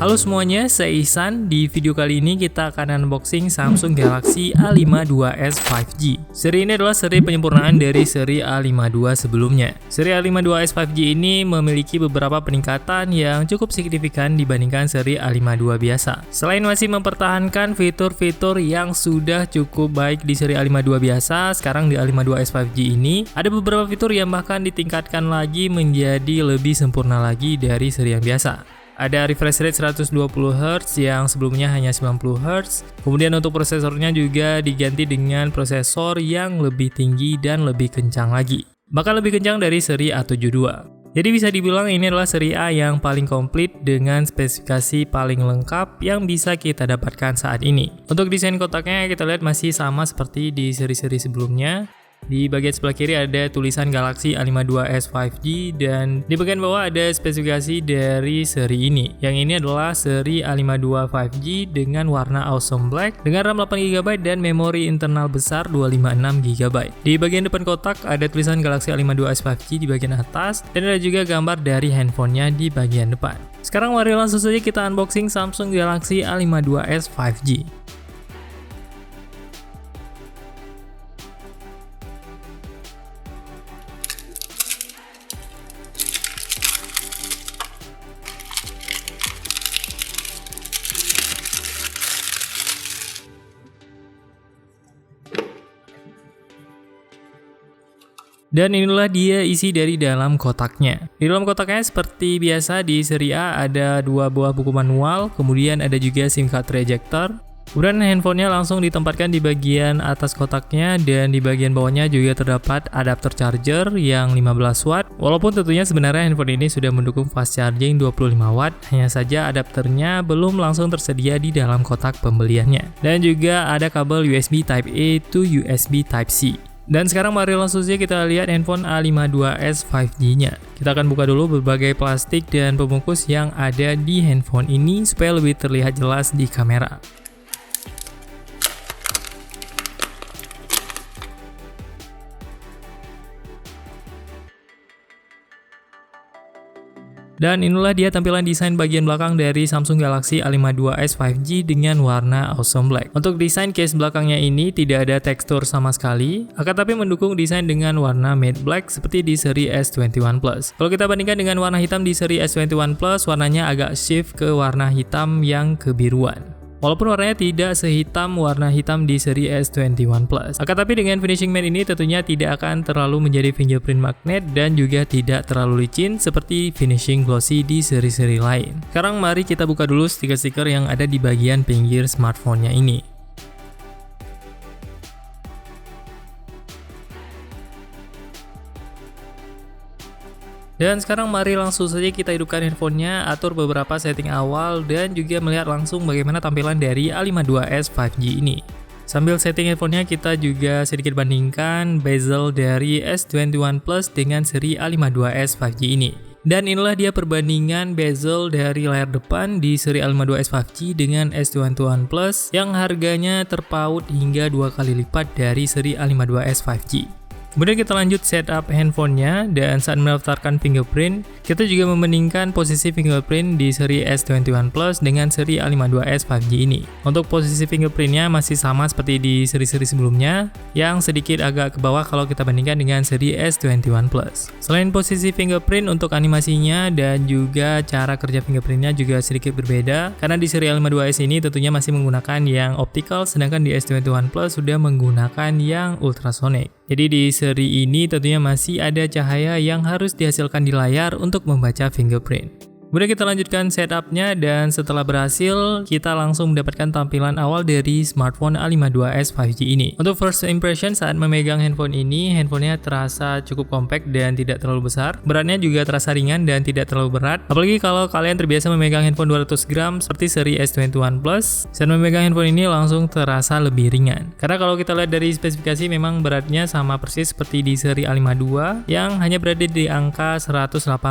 Halo semuanya, saya Ihsan. Di video kali ini kita akan unboxing Samsung Galaxy A52s 5G. Seri ini adalah seri penyempurnaan dari seri A52 sebelumnya. Seri A52s 5G ini memiliki beberapa peningkatan yang cukup signifikan dibandingkan seri A52 biasa. Selain masih mempertahankan fitur-fitur yang sudah cukup baik di seri A52 biasa, sekarang di A52s 5G ini ada beberapa fitur yang bahkan ditingkatkan lagi menjadi lebih sempurna lagi dari seri yang biasa. Ada refresh rate 120Hz yang sebelumnya hanya 90Hz. Kemudian untuk prosesornya juga diganti dengan prosesor yang lebih tinggi dan lebih kencang lagi. Bahkan lebih kencang dari seri A72. Jadi bisa dibilang ini adalah seri A yang paling komplit dengan spesifikasi paling lengkap yang bisa kita dapatkan saat ini. Untuk desain kotaknya kita lihat masih sama seperti di seri-seri sebelumnya. Di bagian sebelah kiri ada tulisan Galaxy A52s 5G dan di bagian bawah ada spesifikasi dari seri ini. Yang ini adalah seri A52 5G dengan warna Awesome Black dengan RAM 8GB dan memori internal besar 256GB. Di bagian depan kotak ada tulisan Galaxy A52s 5G di bagian atas dan ada juga gambar dari handphonenya di bagian depan. Sekarang mari langsung saja kita unboxing Samsung Galaxy A52s 5G. Dan inilah dia isi dari dalam kotaknya. Di dalam kotaknya seperti biasa di seri A ada dua buah buku manual, kemudian ada juga SIM card ejector. Kemudian handphonenya langsung ditempatkan di bagian atas kotaknya dan di bagian bawahnya juga terdapat adapter charger yang 15 watt. Walaupun tentunya sebenarnya handphone ini sudah mendukung fast charging 25 watt, hanya saja adapternya belum langsung tersedia di dalam kotak pembeliannya. Dan juga ada kabel USB Type-A to USB Type-C. Dan sekarang mari langsung saja kita lihat handphone A52s 5G-nya. Kita akan buka dulu berbagai plastik dan pembungkus yang ada di handphone ini supaya lebih terlihat jelas di kamera. Dan inilah dia tampilan desain bagian belakang dari Samsung Galaxy A52s 5G dengan warna Awesome Black. Untuk desain case belakangnya ini tidak ada tekstur sama sekali, akan tapi mendukung desain dengan warna matte black seperti di seri S21 Plus. Kalau kita bandingkan dengan warna hitam di seri S21 Plus, warnanya agak shift ke warna hitam yang kebiruan. Walaupun warnanya tidak sehitam warna hitam di seri S21 Plus. Akan tapi dengan finishing matte ini tentunya tidak akan terlalu menjadi fingerprint magnet dan juga tidak terlalu licin seperti finishing glossy di seri-seri lain. Sekarang mari kita buka dulu stiker-stiker yang ada di bagian pinggir smartphone-nya ini. Dan sekarang mari langsung saja kita hidupkan handphonenya, atur beberapa setting awal, dan juga melihat langsung bagaimana tampilan dari A52s 5G ini. Sambil setting handphonenya kita juga sedikit bandingkan bezel dari S21 Plus dengan seri A52s 5G ini. Dan inilah dia perbandingan bezel dari layar depan di seri A52s 5G dengan S21 Plus yang harganya terpaut hingga 2 kali lipat dari seri A52s 5G. Kemudian kita lanjut setup handphonenya dan saat mendaftarkan fingerprint, kita juga membandingkan posisi fingerprint di seri S21 Plus dengan seri A52s 5G ini. Untuk posisi fingerprintnya masih sama seperti di seri-seri sebelumnya, yang sedikit agak ke bawah kalau kita bandingkan dengan seri S21 Plus. Selain posisi fingerprint, untuk animasinya dan juga cara kerja fingerprintnya juga sedikit berbeda, karena di seri A52s ini tentunya masih menggunakan yang optical, sedangkan di S21 Plus sudah menggunakan yang ultrasonic. Jadi di seri ini tentunya masih ada cahaya yang harus dihasilkan di layar untuk membaca fingerprint. Kemudian kita lanjutkan setupnya dan setelah berhasil, kita langsung mendapatkan tampilan awal dari smartphone A52s 5G ini. Untuk first impression saat memegang handphone ini, handphonenya terasa cukup compact dan tidak terlalu besar. Beratnya juga terasa ringan dan tidak terlalu berat. Apalagi kalau kalian terbiasa memegang handphone 200 gram seperti seri S21 Plus, saat memegang handphone ini langsung terasa lebih ringan. Karena kalau kita lihat dari spesifikasi memang beratnya sama persis seperti di seri A52 yang hanya berada di angka 189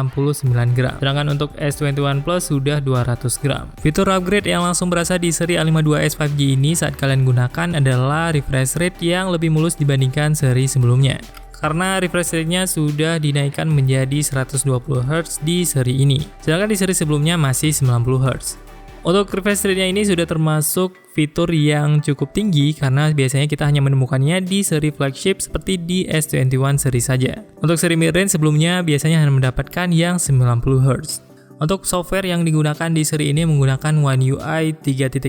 gram. Sedangkan untuk S21 Plus sudah 200 gram. Fitur upgrade yang langsung berasa di seri A52s 5G ini saat kalian gunakan adalah refresh rate yang lebih mulus dibandingkan seri sebelumnya. Karena refresh rate-nya sudah dinaikkan menjadi 120Hz di seri ini, sedangkan di seri sebelumnya masih 90Hz. Untuk refresh rate-nya ini sudah termasuk fitur yang cukup tinggi karena biasanya kita hanya menemukannya di seri flagship seperti di S21 seri saja. Untuk seri mid-range sebelumnya biasanya hanya mendapatkan yang 90Hz. Untuk software yang digunakan di seri ini menggunakan One UI 3.1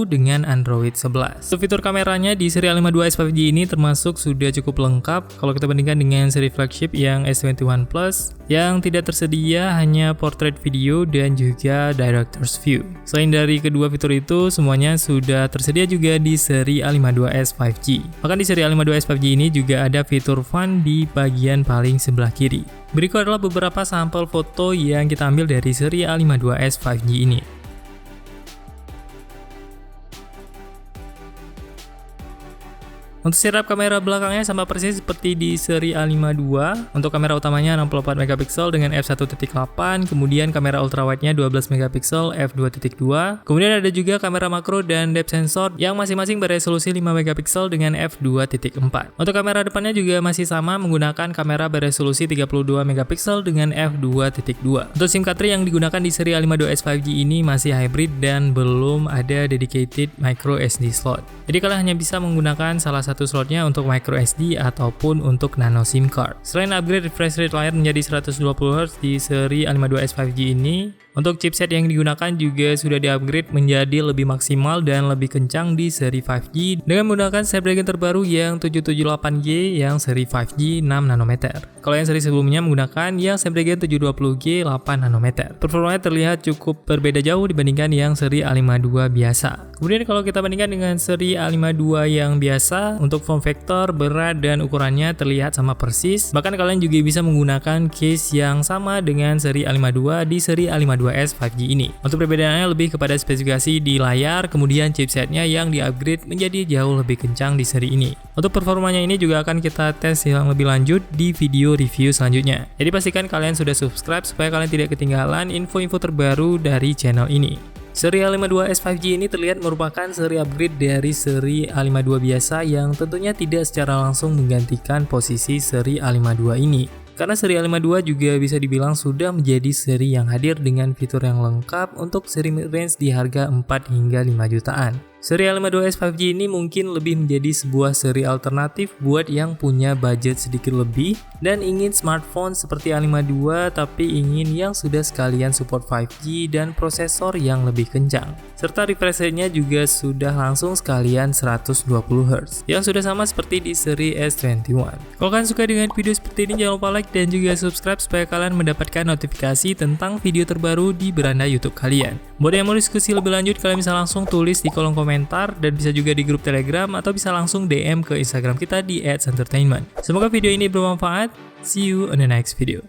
dengan Android 11. Untuk fitur kameranya di seri A52s 5G ini termasuk sudah cukup lengkap kalau kita bandingkan dengan seri flagship yang S21 Plus yang tidak tersedia hanya portrait video dan juga director's view. Selain dari kedua fitur itu, semuanya sudah tersedia juga di seri A52s 5G. Bahkan di seri A52s 5G ini juga ada fitur fun di bagian paling sebelah kiri. Berikut adalah beberapa sampel foto yang kita ambil dari seri A52s 5G ini. Untuk setup kamera belakangnya sama persis seperti di seri A52. Untuk kamera utamanya 64 MP dengan f1.8, kemudian kamera ultrawide-nya 12 MP f2.2. Kemudian ada juga kamera makro dan depth sensor yang masing-masing beresolusi 5 MP dengan f2.4. Untuk kamera depannya juga masih sama menggunakan kamera beresolusi 32 MP dengan f2.2. Untuk SIM card tray yang digunakan di seri A52s 5G ini masih hybrid dan belum ada dedicated micro SD slot. Jadi kalian hanya bisa menggunakan salah satu slotnya untuk micro SD ataupun untuk nano SIM card. Selain upgrade refresh rate layar menjadi 120Hz di seri A52s 5G ini, untuk chipset yang digunakan juga sudah di-upgrade menjadi lebih maksimal dan lebih kencang di seri 5G dengan menggunakan Snapdragon terbaru yang 778G yang seri 5G 6 nanometer. Kalau yang seri sebelumnya menggunakan yang Snapdragon 720G 8 nanometer. Performanya terlihat cukup berbeda jauh dibandingkan yang seri A52 biasa. Kemudian kalau kita bandingkan dengan seri A52 yang biasa, untuk form factor, berat, dan ukurannya terlihat sama persis. Bahkan kalian juga bisa menggunakan case yang sama dengan seri A52 di seri A52s 5G ini. Untuk perbedaannya lebih kepada spesifikasi di layar, kemudian chipsetnya yang di-upgrade menjadi jauh lebih kencang di seri ini. Untuk performanya ini juga akan kita tes yang lebih lanjut di video review selanjutnya. Jadi pastikan kalian sudah subscribe supaya kalian tidak ketinggalan info-info terbaru dari channel ini. Seri A52s 5G ini terlihat merupakan seri upgrade dari seri A52 biasa yang tentunya tidak secara langsung menggantikan posisi seri A52 ini. Karena seri A52 juga bisa dibilang sudah menjadi seri yang hadir dengan fitur yang lengkap untuk seri mid-range di harga 4 hingga 5 jutaan. Seri A52s 5G ini mungkin lebih menjadi sebuah seri alternatif buat yang punya budget sedikit lebih dan ingin smartphone seperti A52 tapi ingin yang sudah sekalian support 5G dan prosesor yang lebih kencang. Serta refresh rate-nya juga sudah langsung sekalian 120Hz yang sudah sama seperti di seri S21. Kalau kalian suka dengan video seperti ini, jangan lupa like dan juga subscribe supaya kalian mendapatkan notifikasi tentang video terbaru di beranda YouTube kalian. Buat yang mau diskusi lebih lanjut, kalian bisa langsung tulis di kolom komentar dan bisa juga di grup Telegram atau bisa langsung DM ke Instagram kita di @entertainment. Semoga video ini bermanfaat. See you on the next video.